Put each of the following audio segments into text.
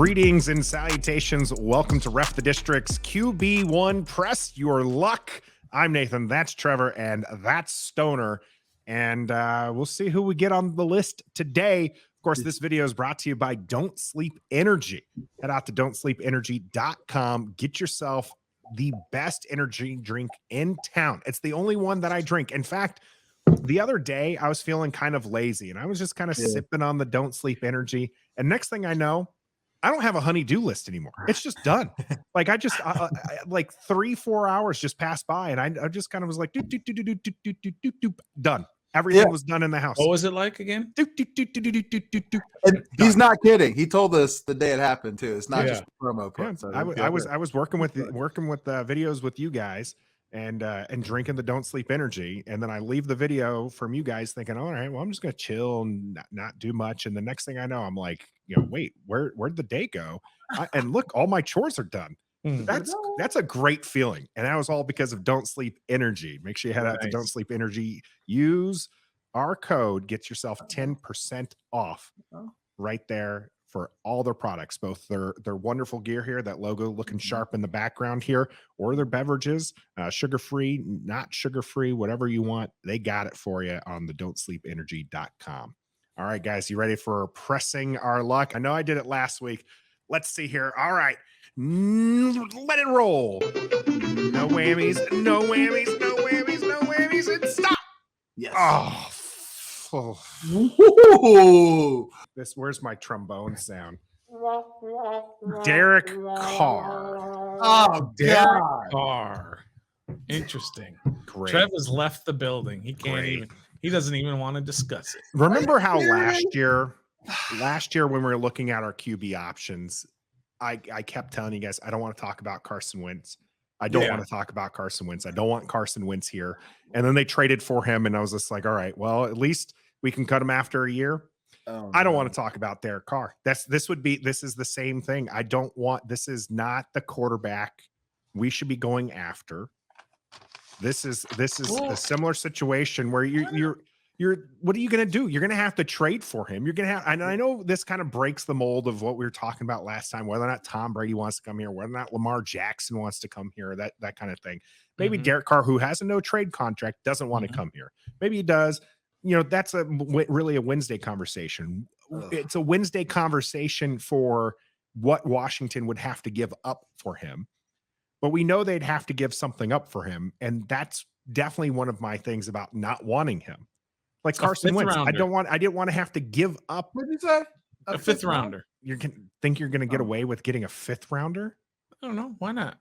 Greetings and salutations. Welcome to Ref the District's QB1 Press Your Luck. I'm Nathan, that's Trevor, and that's Stoner. And we'll see who we get on the list today. Of course, this video is brought to you by Don't Sleep Energy. Head out to don'tsleepenergy.com. Get yourself the best energy drink in town. It's the only one that I drink. In fact, the other day I was feeling kind of lazy and I was just kind of sipping on the Don't Sleep Energy. And next thing I know, I don't have a honey-do list anymore. It's just done. Like I just like 3-4 hours just passed by, and I just kind of was like, doop, doop, doop, doop, doop, doop, doop, doop, doop, done. Everything was done in the house. What was it like again? Doop, doop, doop, doop, doop, doop, doop, doop. And he's not kidding. He told us the day it happened too. It's not just a promo. Yeah, So I was working with videos with you guys and drinking the Don't Sleep Energy, and then I leave the video from you guys thinking, all right, well, I'm just gonna chill and not do much. And the next thing I know, I'm like, wait, where'd the day go? And look, all my chores are done. That's a great feeling, and that was all because of Don't Sleep Energy. Make sure you head out to Don't Sleep Energy. Use our code, get yourself 10% off right there for all their products, both their wonderful gear here, that logo looking sharp in the background here, or their beverages, sugar-free, not sugar-free, whatever you want, they got it for you on the don'tsleepenergy.com. All right, guys, you ready for pressing our luck? I know I did it last week. Let's see here. All right, let it roll. No whammies, no whammies, no whammies, no whammies, and stop. Yes. Where's my trombone sound? Derek Carr. Oh, Derek Carr. Interesting. Great. Trevor's left the building. He can't even. He doesn't even want to discuss it. Remember how last year when we were looking at our QB options, I kept telling you guys I don't want to talk about Carson Wentz. I don't want to talk about Carson Wentz. I don't want Carson Wentz here. And then they traded for him, and I was just like, all right, well, at least we can cut him after a year. I don't want to talk about Derek Carr. This is the same thing. This is not the quarterback we should be going after. This is a similar situation where you're what are you going to do? You're going to have to trade for him. You're going to have, and I know this kind of breaks the mold of what we were talking about last time, whether or not Tom Brady wants to come here, whether or not Lamar Jackson wants to come here, that kind of thing. Maybe Derek Carr, who has a no trade contract, doesn't want to come here. Maybe he does. That's really a Wednesday conversation. It's a Wednesday conversation for what Washington would have to give up for him. But we know they'd have to give something up for him. And that's definitely one of my things about not wanting him. Like Carson Wentz, I didn't want to have to give up. What did you say? A fifth rounder. You think you're going to get away with getting a fifth rounder? I don't know. Why not?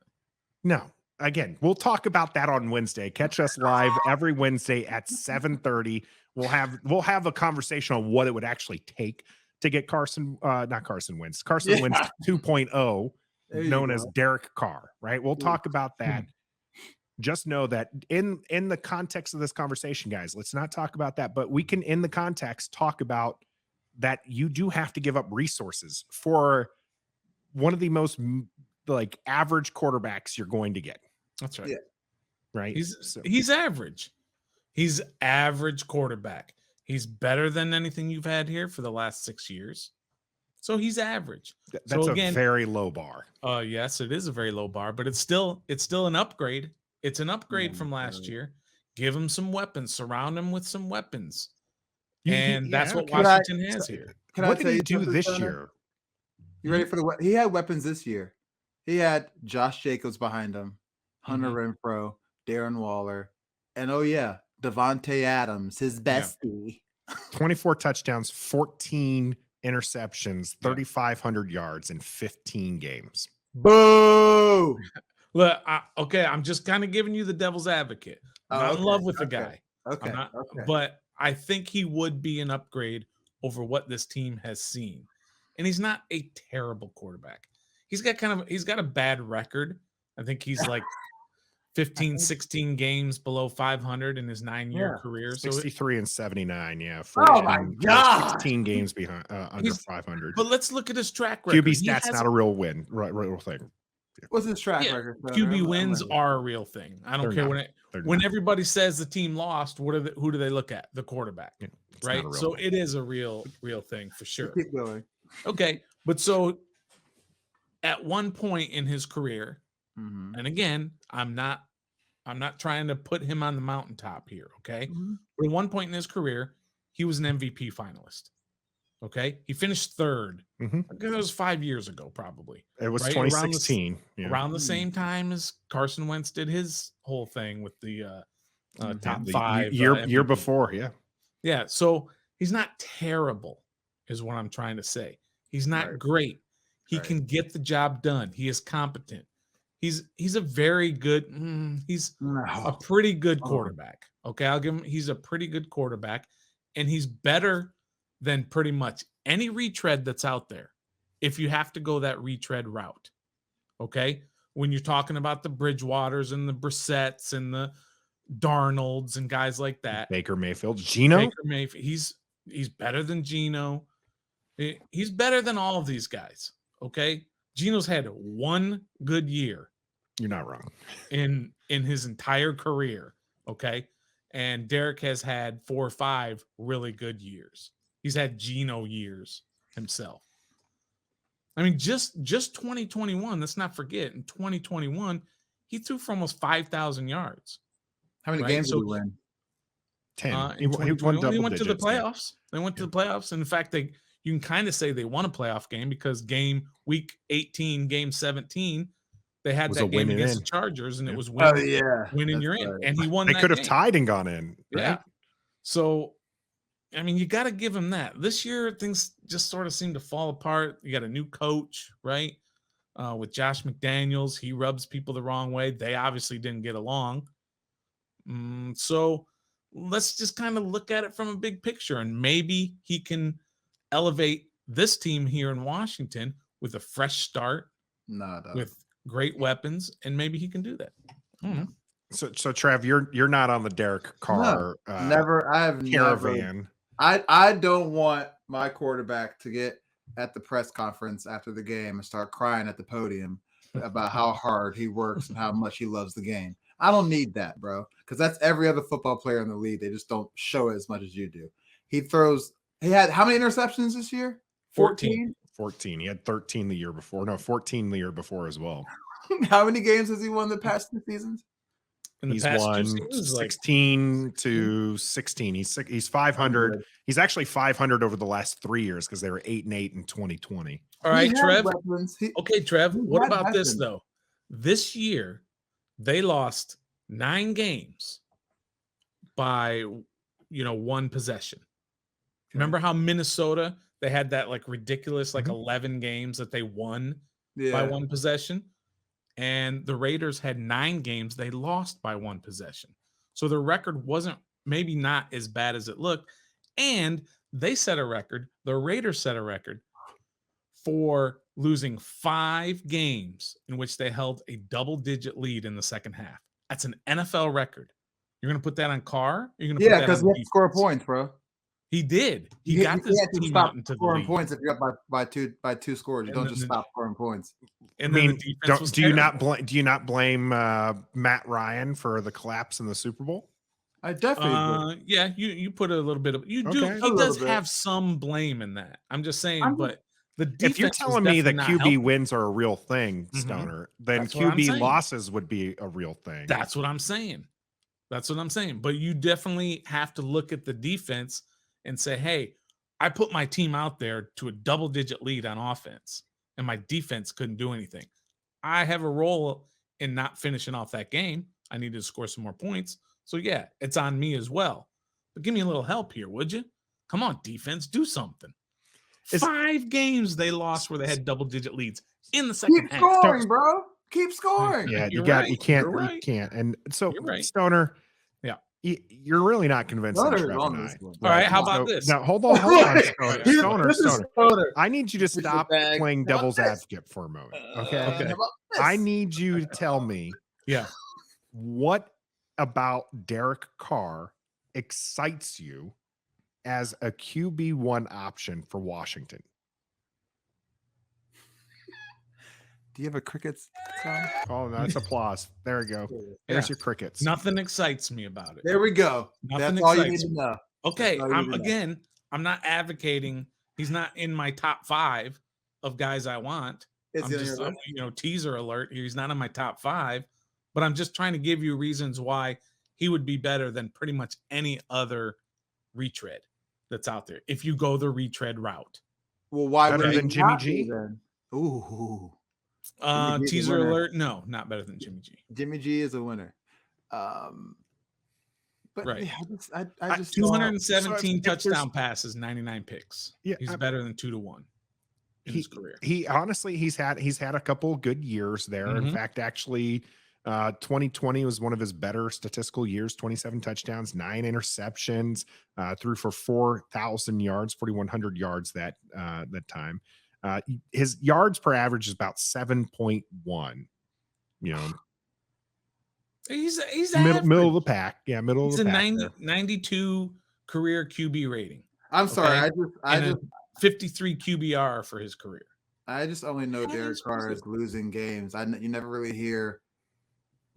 No. Again, we'll talk about that on Wednesday. Catch us live every Wednesday at 7:30. We'll have a conversation on what it would actually take to get Carson Wentz 2.0, known as Derek Carr, right? We'll talk about that. Just know that in the context of this conversation, guys, let's not talk about that, but we can, in the context, talk about that you do have to give up resources for one of the most average quarterbacks you're going to get. That's right. Yeah. Right. He's average. He's average quarterback. He's better than anything you've had here for the last 6 years. So he's average. That's a very low bar. Yes, it is a very low bar, but it's still an upgrade. It's an upgrade from last year. Give him some weapons. Surround him with some weapons. And that's what Washington has here. What did he do this year? You ready for he had weapons this year. He had Josh Jacobs behind him, Hunter Renfrow, Darren Waller, and Devontae Adams, his bestie. 24 touchdowns, 14 interceptions, 3,500 yards in 15 games. Boo! Look, I'm just kind of giving you the devil's advocate. I'm not in love with the guy. Okay. But I think he would be an upgrade over what this team has seen. And he's not a terrible quarterback. He's got a bad record. I think he's like 15, 16 games below 500 in his 9-year career. 63 and 79. Yeah. 14, oh my God. 16 games behind under 500. But let's look at his track record. QB stats not a real win, real thing. What's his track record? QB wins are a real thing. I don't care when everybody says the team lost. Who do they look at? The quarterback, right? So it is a real thing for sure. Keep going. Okay, but so at one point in his career, Mhm. and again, I'm not trying to put him on the mountaintop here, okay? Mhm. But at one point in his career, he was an MVP finalist. Okay, he finished third. Mhm. I guess it was 5 years ago, probably. It was Right? 2016. Yeah. Around the same time as Carson Wentz did his whole thing with the top The 5 year MVP. before. Yeah. Yeah, so he's not terrible, is what I'm trying to say. He's not Right. great. He Right. can get the job done. He is competent. He's a very good. He's a No. pretty good Oh. quarterback. Okay, I'll give him. He's a pretty good quarterback, and he's better than pretty much any retread that's out there. If you have to go that retread route, okay. When you're talking about the Bridgewaters and the Brissetts and the Darnolds and guys like that, Baker Mayfield, Geno. Baker Mayfield, he's better than Geno. He's better than all of these guys. Okay, Geno's had one good year You're not wrong. in his entire career. Okay, and Derek has had 4 or 5 really good years. He's had Geno years himself. I mean, just 2021. Let's not forget, in 2021, he threw for almost 5,000 yards. How many Right, games did so- he win? 10. In 2021, they went to the digits, yeah. playoffs. They went to the playoffs. And in fact, you can kind of say they won a playoff game because week 18, game 17, they had Was that a game win against in. the Chargers, and Yeah. it was Oh winning, yeah. winning That's you're in. right. And he won They that could have game. tied and gone in. Right? Yeah. So, I mean, you got to give him that. This year, things just sort of seem to fall apart. You got a new coach, right? With Josh McDaniels, he rubs people the wrong way. They obviously didn't get along. So let's just kind of look at it from a big picture, and maybe he can elevate this team here in Washington with a fresh start, No, no. with great weapons, and maybe he can do that. I don't know. So Trev, you're not on the Derek Carr Never. I have never. caravan. I don't want my quarterback to get at the press conference after the game and start crying at the podium about how hard he works and how much he loves the game. I don't need that, bro, because that's every other football player in the league. They just don't show it as much as you do. He had how many interceptions this year? 14. 14. He had 13 the year before. No, 14 the year before as well. How many games has he won the past 2 seasons? In the He's past 2 won seasons, 16 to 16. He's 500. Good. He's actually 500 over the last 3 years because they were 8-8 in 2020. all right, He has Trev. weapons. Okay, Trev. He What had about this weapons. though? This year, they lost 9 games by 1 possession. Remember how Minnesota, they had that like ridiculous 11 games that they won by 1 possession, and the Raiders had 9 games they lost by 1 possession. So their record wasn't maybe not as bad as it looked, and they set a record. The Raiders set a record for losing 5 games in which they held a double-digit lead in the second half. That's an NFL record. You're going to put that on Carr? You're going to put that because on he had to score defense? points, bro. He did. He You got this can't just team stop out into the scoring lead. points if you're up by two scores. You And don't then just the- stop scoring points. And I then mean, the defense was do you not terrible. blame Matt Ryan for the collapse in the Super Bowl? I definitely would. Yeah, you put a little bit of do. Okay. He A little does bit. have some blame in that. I'm just saying, I'm- but the defense If you're was telling me that definitely not QB helping. wins are a real thing, Mhm. Stoner, then That's what I'm QB saying. losses would be a real thing. That's what I'm saying. That's what I'm saying. But you definitely have to look at the defense and say, hey, I put my team out there to a double-digit lead on offense, and my defense couldn't do anything. I have a role in not finishing off that game. I needed to score some more points. So, yeah, it's on me as well. But give me a little help here, would you? Come on, defense, do something. 5 games they lost where they had double-digit leads in the second Keep half. scoring, bro. Keep scoring. Yeah, You're you right. you can't, You're right. you can't. And so, You're right. Stoner, Yeah. you're really not convincing Stoner's Trev on and this I. one. All right, how So- about this? Now, hold on, Stoner. Here's- Stoner, This is Stoner. Stoner. I need you to Push it stop back. playing How about devil's this? advocate for a moment. Okay. Okay. How about this? I need you to tell me Yeah. what about Derek Carr excites you as a QB1 option for Washington? Do you have a crickets sound? Oh, that's applause. There we go. There's Yeah. your crickets. Nothing excites me about it. There we go. Nothing That's all you need excites to me. know. Okay, That's all you need to know. I'm not advocating. He's not in my top 5 of guys I want. Is he on your list? Teaser alert. He's not on my top 5, but I'm just trying to give you reasons why he would be better than pretty much any other retread that's out there. If you go the retread route. Well, why Better would than he Jimmy not be G? then? Ooh. Jimmy G is a Teaser winner. alert. No, not better than Jimmy G. Jimmy G is a winner. But Right. yeah, I just 217 so if touchdown passes, 99 picks. Yeah, He's better than 2-1 in his career. He honestly, he's had a couple good years there. In fact, actually, 2020 was one of his better statistical years. 27 touchdowns, 9 interceptions, threw for 4,000 yards, 4,100 yards that time. His yards per average is about 7.1. He's middle of the pack. Yeah, middle He's of the a pack. 92 career QB rating. I'm sorry. I just 53 QBR for his career. I just only know Derek Carr is losing games. You never really hear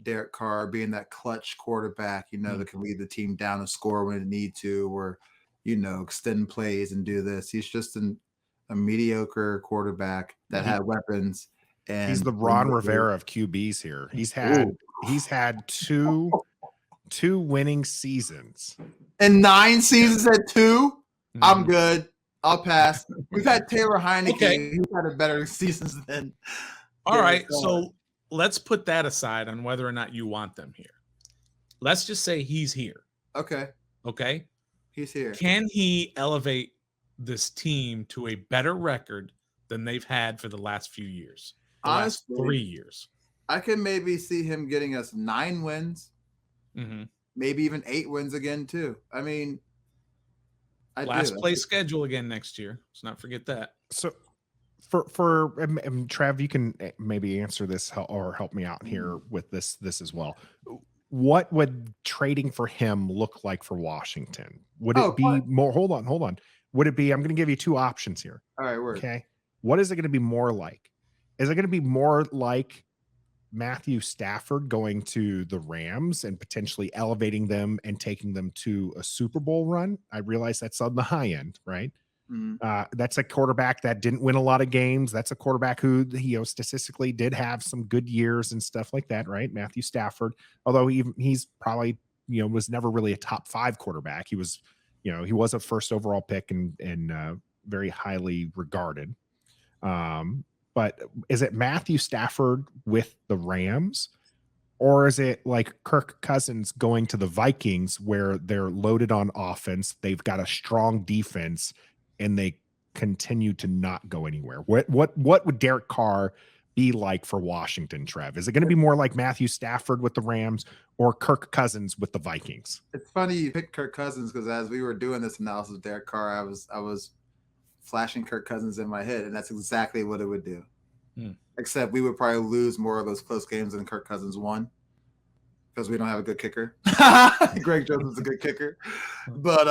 Derek Carr being that clutch quarterback, that can lead the team down and score when it need to, or extend plays and do this. He's just a mediocre quarterback that had weapons. And he's the Ron Rivera of QBs here. He's had two winning seasons. And 9 seasons at 2. I'm good. I'll pass. We've had Taylor Heineke. Okay. He's had a better seasons than. All right. So let's put that aside on whether or not you want them here. Let's just say he's here. Okay. Okay. He's here. Can he elevate this team to a better record than they've had for the last few years? Honestly, last 3 years. I can maybe see him getting us 9 wins. Maybe even 8 wins again too. I mean, last place schedule again next year. Let's not forget that. So for Trav, you can maybe answer this or help me out here with this as well. What would trading for him look like for Washington? Would it be more? Hold on. Would it be? I'm going to give you 2 options here. All right, okay. What is it going to be more like? Is it going to be more like Matthew Stafford going to the Rams and potentially elevating them and taking them to a Super Bowl run? I realize that's on the high end, right? That's a quarterback that didn't win a lot of games. That's a quarterback who, statistically did have some good years and stuff like that, right? Matthew Stafford, although he's probably, was never really a top 5 quarterback. He was, he was a first overall pick and very highly regarded. But is it Matthew Stafford with the Rams, or is it like Kirk Cousins going to the Vikings where they're loaded on offense, they've got a strong defense, and they continue to not go anywhere? What would Derek Carr be like for Washington, Trev? Is it going to be more like Matthew Stafford with the Rams or Kirk Cousins with the Vikings? It's funny you picked Kirk Cousins because as we were doing this analysis of Derek Carr, I was flashing Kirk Cousins in my head, and that's exactly what it would do. Except we would probably lose more of those close games than Kirk Cousins won because we don't have a good kicker. Greg Jones is a good kicker, but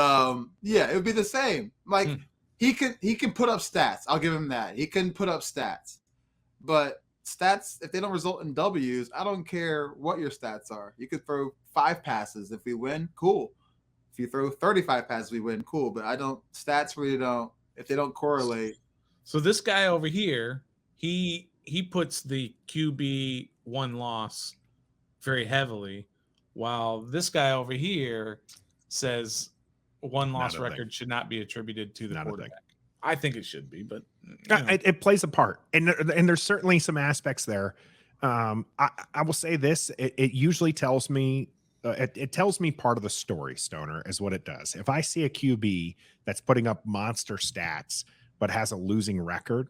it would be the same. Like he can put up stats. I'll give him that. He can put up stats, but stats, if they don't result in W's, I don't care what your stats are. You could throw 5 passes. If we win, cool. If you throw 35 passes, we win, cool. But stats really don't, if they don't correlate. So this guy over here, he puts the QB 1 loss very heavily, while this guy over here says 1 loss record should not be attributed to the quarterback. I think it should be, but it plays a part, and there's certainly some aspects there. I will say this: it usually tells me. It tells me part of the story, Stoner, is what it does. If I see a QB that's putting up monster stats but has a losing record,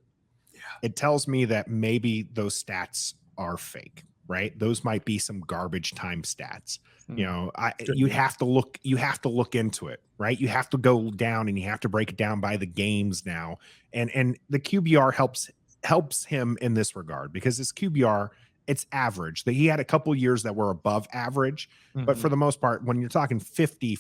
it tells me that maybe those stats are fake, right? Those might be some garbage time stats. You have to look into it, right? You have to go down and you have to break it down by the games now. And the QBR helps him in this regard because his QBR, it's average. That he had a couple years that were above average, but for the most part, when you're talking 50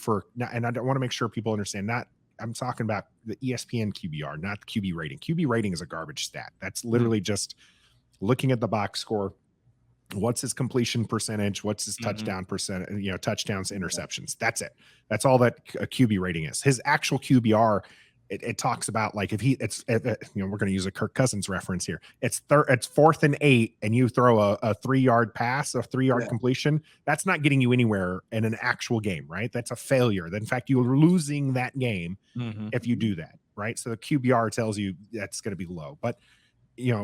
and I don't want to make sure people understand, I'm talking about the ESPN QBR, not the QB rating. QB rating is a garbage stat. That's literally just looking at the box score. What's his completion percentage? What's his touchdown percent? Touchdowns, interceptions. That's it. That's all that a QB rating is. His actual QBR it talks about like if we're going to use a Kirk Cousins reference here. It's 4th and 8, and you throw a 3-yard pass, a 3-yard completion. That's not getting you anywhere in an actual game, right? That's a failure. In fact, you're losing that game if you do that, right? So the QBR tells you that's going to be low, but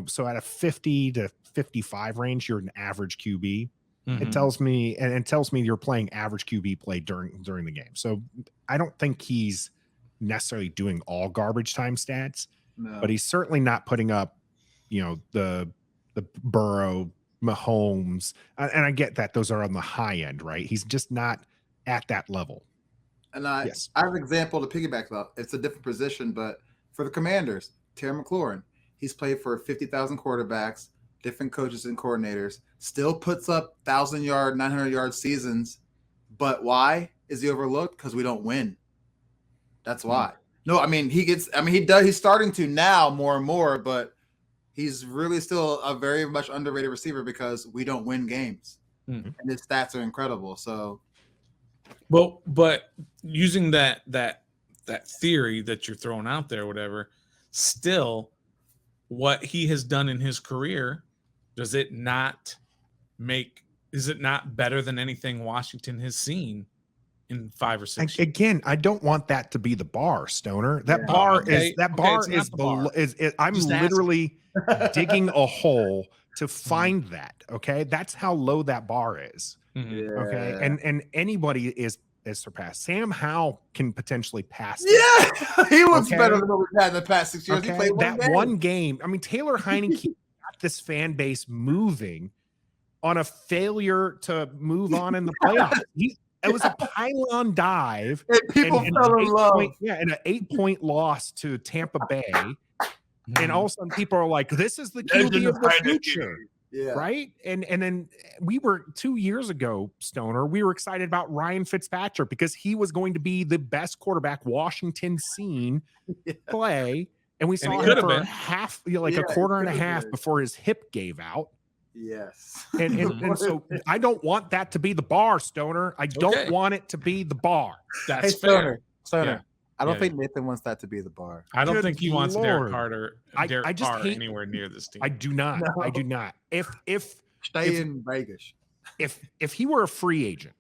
so at a 50 to 55 range, you're an average QB. It tells me, and it tells me you're playing average QB play during the game. So I don't think he's necessarily doing all garbage time stats, but he's certainly not putting up, the Burrow, Mahomes, and I get that those are on the high end, right? He's just not at that level. And I have an example to piggyback off. It's a different position, but for the Commanders, Terry McLaurin, he's played for 50,000 quarterbacks, different coaches and coordinators, still puts up 1,000-yard, 900-yard seasons. But why is he overlooked? Because we don't win. That's why. No, I mean, he's starting to now more and more, but he's really still a very much underrated receiver because we don't win games. And his stats are incredible. So, but using that theory that you're throwing out there, whatever, still what he has done in his career, is it not better than anything Washington has seen in 5 or 6 years? Again, I don't want that to be the bar, Stoner. That bar is I'm literally digging a hole to find that. Okay. That's how low that bar is. Okay. And anybody is surpassed. Sam Howell can potentially pass. He looks better than what we've had in the past 6 years. Okay? He played one game. I mean, Taylor Heineke got this fan base moving on a failure to move on in the playoffs. It was a pylon dive. And people fell in love. And an 8-point loss to Tampa Bay. And all of a sudden people are like, this is the QB of the future. Yeah. Right. And then we were 2 years ago, Stoner, we were excited about Ryan Fitzpatrick because he was going to be the best quarterback Washington seen play. And we saw him for half, a quarter and a half before his hip gave out. Yes. And so I don't want that to be the bar, Stoner. I don't want it to be the bar. That's fair. Stoner. I don't think Nathan wants that to be the bar. I don't think he wants Derek Carr hate anywhere near this team. I do not. No. I do not. If in Vegas. If he were a free agent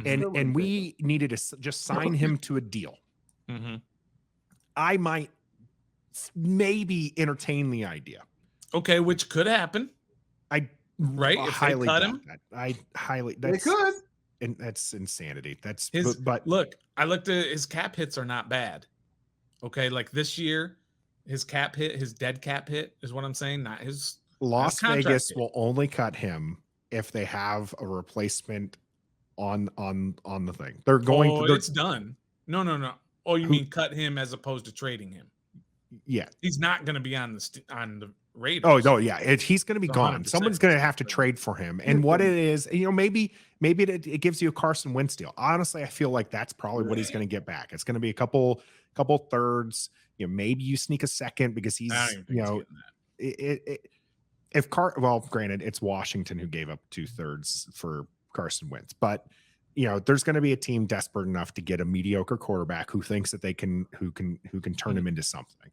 and we needed to just sign him to a deal, I might maybe entertain the idea. Okay, which could happen. If highly cut him. They could. And that's insanity. That's but look, I looked at his cap hits are not bad. Okay, like this year, his dead cap hit is what I'm saying, not his. Las Vegas will only cut him if they have a replacement on the thing. They're going to. It's done. No. Oh, you mean cut him as opposed to trading him? Yeah, he's not going to be on the Raiders. Oh no, yeah, he's going to be gone. Someone's going to have to trade for him. And what it is, maybe it gives you a Carson Wentz deal. Honestly, I feel like that's probably what he's going to get back. It's going to be a couple thirds. Maybe you sneak a second because he's granted, it's Washington who gave up 2/3 for Carson Wentz, but there's going to be a team desperate enough to get a mediocre quarterback who thinks that they can turn him into something.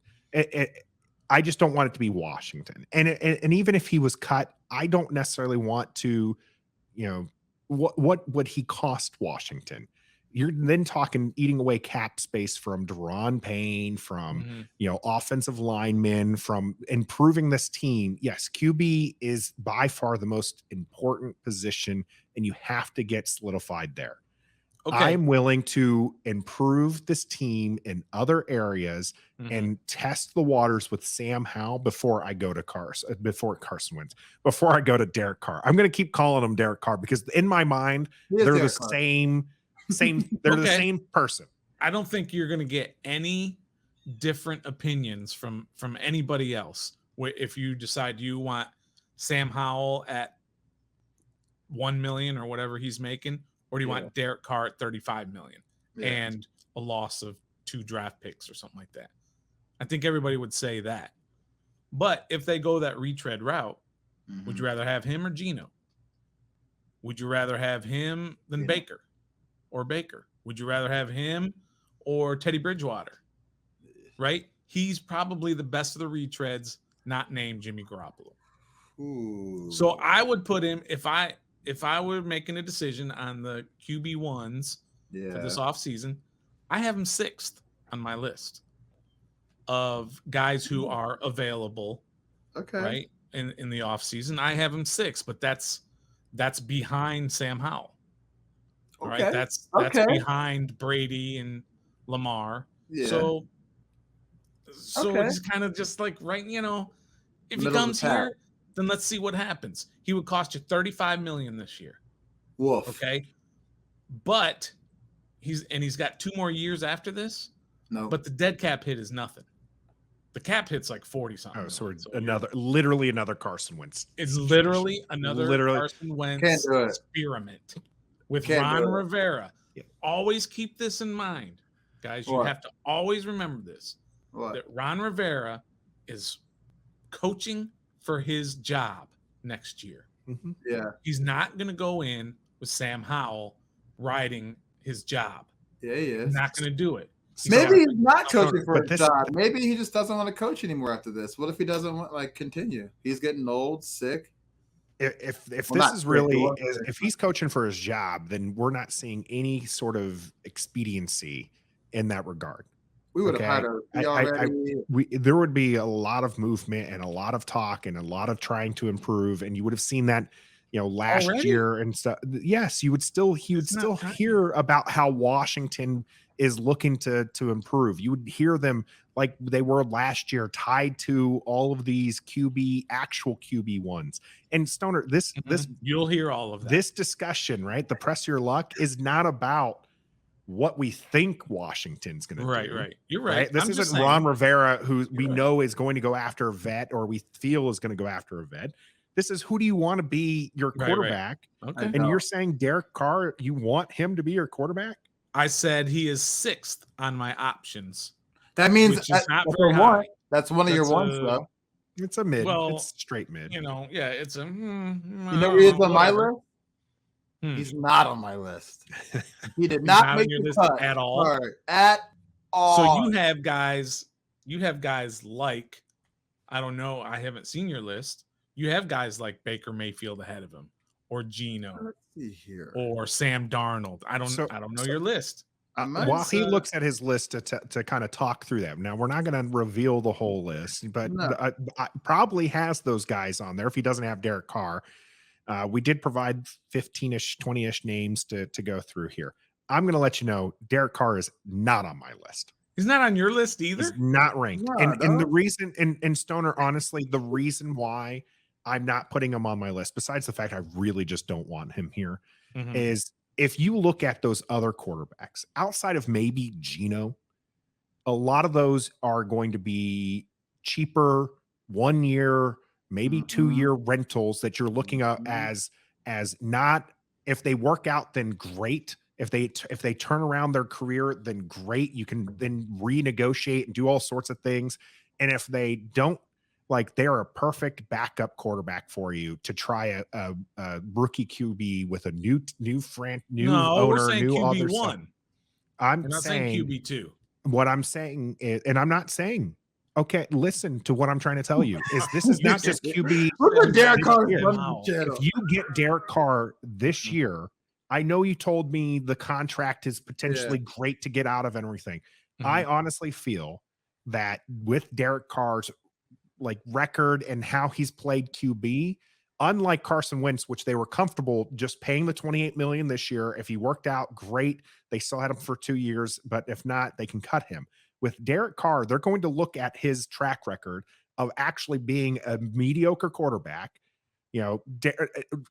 I just don't want it to be Washington. And even if he was cut, I don't necessarily want to, what would he cost Washington? You're then talking eating away cap space from Deron Payne, from, offensive linemen, from improving this team. Yes, QB is by far the most important position, and you have to get solidified there. Okay. I'm willing to improve this team in other areas and test the waters with Sam Howell before I go to Carson Wentz, before I go to Derek Carr. I'm going to keep calling him Derek Carr because in my mind, they're the same, they're the same person. I don't think you're going to get any different opinions from anybody else. If you decide you want Sam Howell at $1 million or whatever he's making, or do you want Derek Carr at $35 million and a loss of 2 draft picks or something like that? I think everybody would say that. But if they go that retread route, would you rather have him or Geno? Would you rather have him than Baker or Baker? Would you rather have him or Teddy Bridgewater? right? He's probably the best of the retreads, not named Jimmy Garoppolo. Ooh. So I would put him if I were making a decision on the QB1s for this offseason, I have him 6th on my list of guys who are available. Okay. Right? In the offseason. I have him 6th, but that's behind Sam Howell. Okay. Right? That's behind Brady and Lamar. Yeah. So it's kind of just like, right, if he Middle of comes the pack. here, then let's see what happens. He would cost you $35 million this year. Woof. Okay. But he's got 2 more years after this. No. But the dead cap hit is nothing. The cap hit's like 40 something. Oh, so literally another Carson Wentz. It's literally another Carson Wentz experiment with Ron Rivera. Yeah. Always keep this in mind, guys. You have to always remember this. That Ron Rivera is coaching for his job next year. Mm-hmm. Yeah. He's not going to go in with Sam Howell riding his job. Yeah, he is. He's not going to do it. Maybe he's not coaching for a job. Maybe he just doesn't want to coach anymore after this. What if he doesn't want continue? He's getting old, sick. If this is really if he's coaching for his job, then we're not seeing any sort of expediency in that regard. We would have had there would be a lot of movement and a lot of talk and a lot of trying to improve, and you would have seen that last year and stuff. Yes, he would still hear about how Washington is looking to improve. You would hear them like they were last year, tied to all of these actual QB ones. And Stoner, this you'll hear all of that. This discussion, right? The press your luck is not about what we think Washington's going to do. Right. You're right. This isn't Ron Rivera, who we know is going to go after a vet, or we feel is going to go after a vet. This is, who do you want to be your quarterback? Right. Okay. And you're saying Derek Carr, you want him to be your quarterback? I said he is 6th on my options. That means that's one of your ones, though. It's a mid. Well, it's straight mid. It's a. You know, he is on my list. He's not on my list. He did not make the cut at all. At all. So you have guys like, I don't know, I haven't seen your list. You have guys like Baker Mayfield ahead of him, or Geno. Let's see here. Or Sam Darnold. I don't know your list. While he looks at his list to kind of talk through that. Now, we're not going to reveal the whole list, but probably has those guys on there if he doesn't have Derek Carr. We did provide 15-ish, 20-ish names to go through here. I'm going to let you know Derek Carr is not on my list. He's not on your list either? He's not ranked. And the reason, and Stoner, honestly, the reason why I'm not putting him on my list, besides the fact I really just don't want him here, is if you look at those other quarterbacks, outside of maybe Geno, a lot of those are going to be cheaper 1 year, maybe 2 year rentals that you're looking at as not, if they work out, then great. If they turn around their career, then great. You can then renegotiate and do all sorts of things. And if they don't, they're a perfect backup quarterback for you to try a rookie QB with a new owner, we're saying new QB1. Stuff. We're not saying QB2. What I'm saying is, and I'm not saying, okay, listen to what I'm trying to tell you, is this is not just QB. Look at Derek Carr. If you get Derek Carr this year, I know you told me the contract is potentially great to get out of and everything. I honestly feel that with Derek Carr's record and how he's played QB, unlike Carson Wentz, which they were comfortable just paying the $28 million this year. If he worked out, great. They still had him for 2 years, but if not, they can cut him. With Derek Carr, they're going to look at his track record of actually being a mediocre quarterback.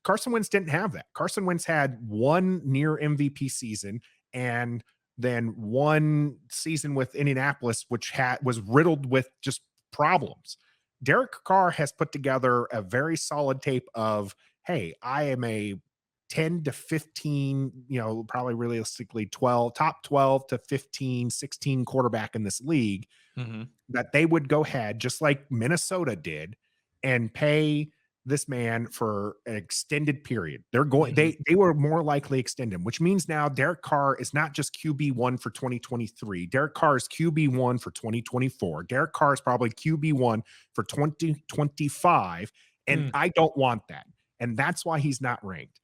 Carson Wentz didn't have that. Carson Wentz had one near MVP season and then one season with Indianapolis, which was riddled with just problems. Derek Carr has put together a very solid tape of, hey, I am a 10 to 15, probably realistically top 12 to 15, 16 quarterback in this league, that they would go ahead, just like Minnesota did, and pay this man for an extended period. They're going, they were more likely extend him, which means now Derek Carr is not just QB1 for 2023. Derek Carr is QB1 for 2024. Derek Carr is probably QB1 for 2025. And I don't want that. And that's why he's not ranked.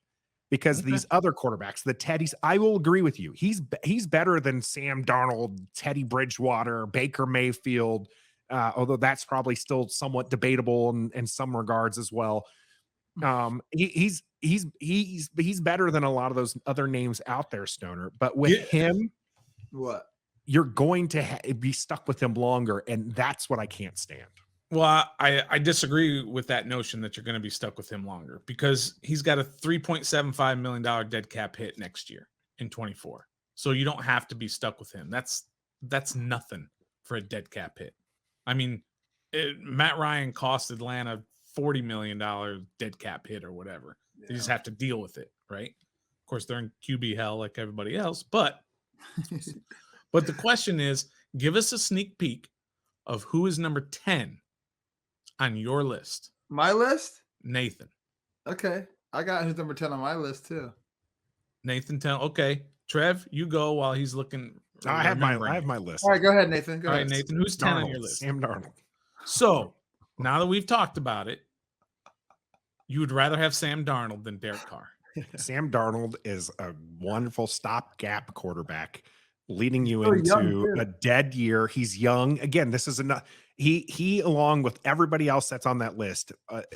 Because these other quarterbacks, the Teddies, I will agree with you. He's better than Sam Darnold, Teddy Bridgewater, Baker Mayfield, although that's probably still somewhat debatable in some regards as well. He's better than a lot of those other names out there, Stoner. But with him, what you're going to be stuck with him longer, and that's what I can't stand. Well, I disagree with that notion that you're going to be stuck with him longer, because he's got a $3.75 million dead cap hit next year in 24. So you don't have to be stuck with him. That's nothing for a dead cap hit. I mean, Matt Ryan cost Atlanta $40 million dead cap hit or whatever. Yeah. They just have to deal with it, right? Of course, they're in QB hell like everybody else. But the question is, give us a sneak peek of who is number 10 on your list. My list? Nathan. Okay. I got who's number 10 on my list too. Nathan 10. Okay. Trev, you go while he's looking. I have my list. All right, go ahead, Nathan. Go ahead. Nathan, who's 10 on your list? Sam Darnold. So now that we've talked about it, you would rather have Sam Darnold than Derek Carr. Sam Darnold is a wonderful stopgap quarterback leading you into a dead year. He's young. Again, this is enough. He along with everybody else that's on that list,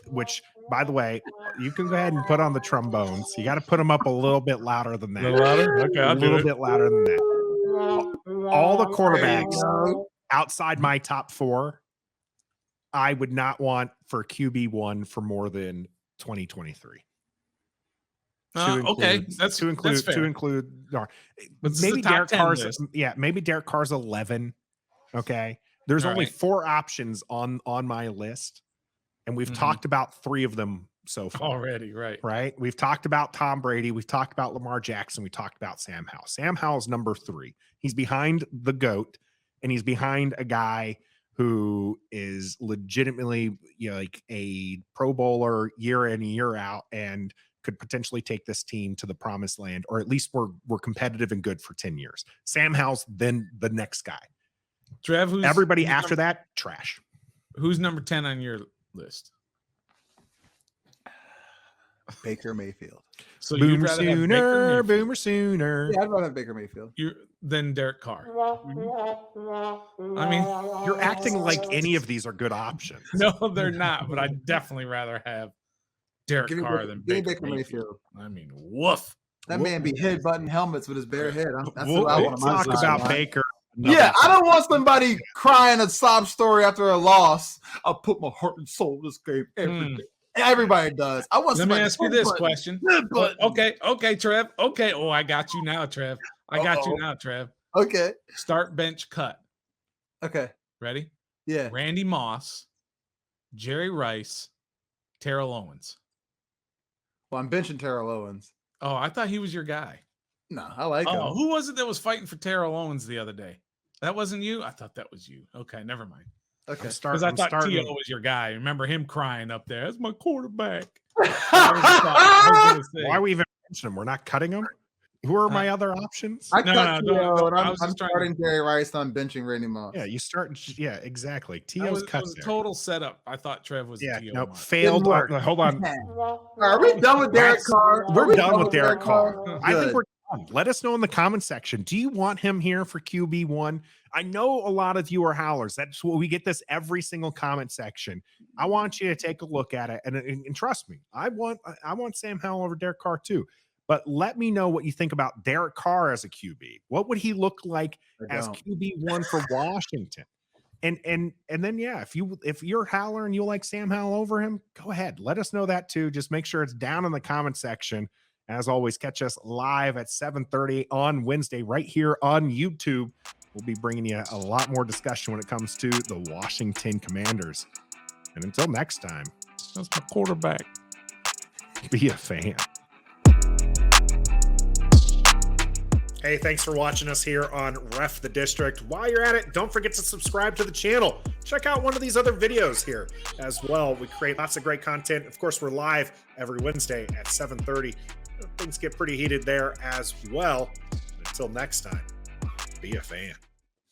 which, by the way, you can go ahead and put on the trombones. You got to put them up a little bit louder than that. A little louder? Okay, a little bit louder than that. All the quarterbacks outside my top 4, I would not want for QB1 for more than 2023. Okay, that's fair. To include maybe Derek Carr's, maybe Derek Carr's 11. Okay, there's only 4 options on my list, and we've talked about 3 of them so far already. Right. We've talked about Tom Brady. We've talked about Lamar Jackson. We talked about Sam Howell. Sam Howell's number 3. He's behind the GOAT, and he's behind a guy who is legitimately, like a Pro Bowler year in, year out, and could potentially take this team to the promised land, or at least we're competitive and good for 10 years. Sam Howell's then the next guy. Trev, everybody after that, trash. Who's number 10 on your list? Baker Mayfield. So Boomer Sooner, Boomer Sooner. Yeah, I'd rather have Baker Mayfield. Than Derek Carr. I mean, you're acting like any of these are good options. No, they're not, but I'd definitely rather have Derek Carr than Baker Mayfield. I mean, woof. That man be headbutting helmets with his bare head. That's what I want to talk about Baker. Yeah, I don't want somebody crying a sob story after a loss. I put my heart and soul in this game every day. Everybody does. I want. Let me ask you this question. Okay, Trev. Okay. Oh, I got you now, Trev. Okay. Start, bench, cut. Okay. Ready? Yeah. Randy Moss, Jerry Rice, Terrell Owens. Well, I'm benching Terrell Owens. Oh, I thought he was your guy. No, I like him. Who was it that was fighting for Terrell Owens the other day? That wasn't you? I thought that was you. Okay, never mind. Okay. Because I thought T.O. was your guy. Remember him crying up there? That's my quarterback. Why are we even mentioning him? We're not cutting him? Who are my other options? I cut T.O. and I'm starting Jerry Rice. I'm benching Randy Moss. Yeah, you start. Yeah, exactly. T.O.'s cut. It was a total setup. I thought Trev was T.O. Nope, failed. Hold on. Are we done with Derek Carr? We're done with Derek Carr. I think we're done. Let us know in the comment section. Do you want him here for QB1? I know a lot of you are howlers. That's what we get this every single comment section. I want you to take a look at it and trust me. I want Sam Howell over Derek Carr too. But let me know what you think about Derek Carr as a QB. What would he look like as QB1 for Washington? And then if you're howler and you like Sam Howell over him, go ahead. Let us know that too. Just make sure it's down in the comment section. As always, catch us live at 7:30 on Wednesday right here on YouTube. We'll be bringing you a lot more discussion when it comes to the Washington Commanders. And until next time, that's my quarterback. Be a fan. Hey, thanks for watching us here on Ref the District. While you're at it, don't forget to subscribe to the channel. Check out one of these other videos here as well. We create lots of great content. Of course, we're live every Wednesday at 7:30. Things get pretty heated there as well. Until next time, be a fan.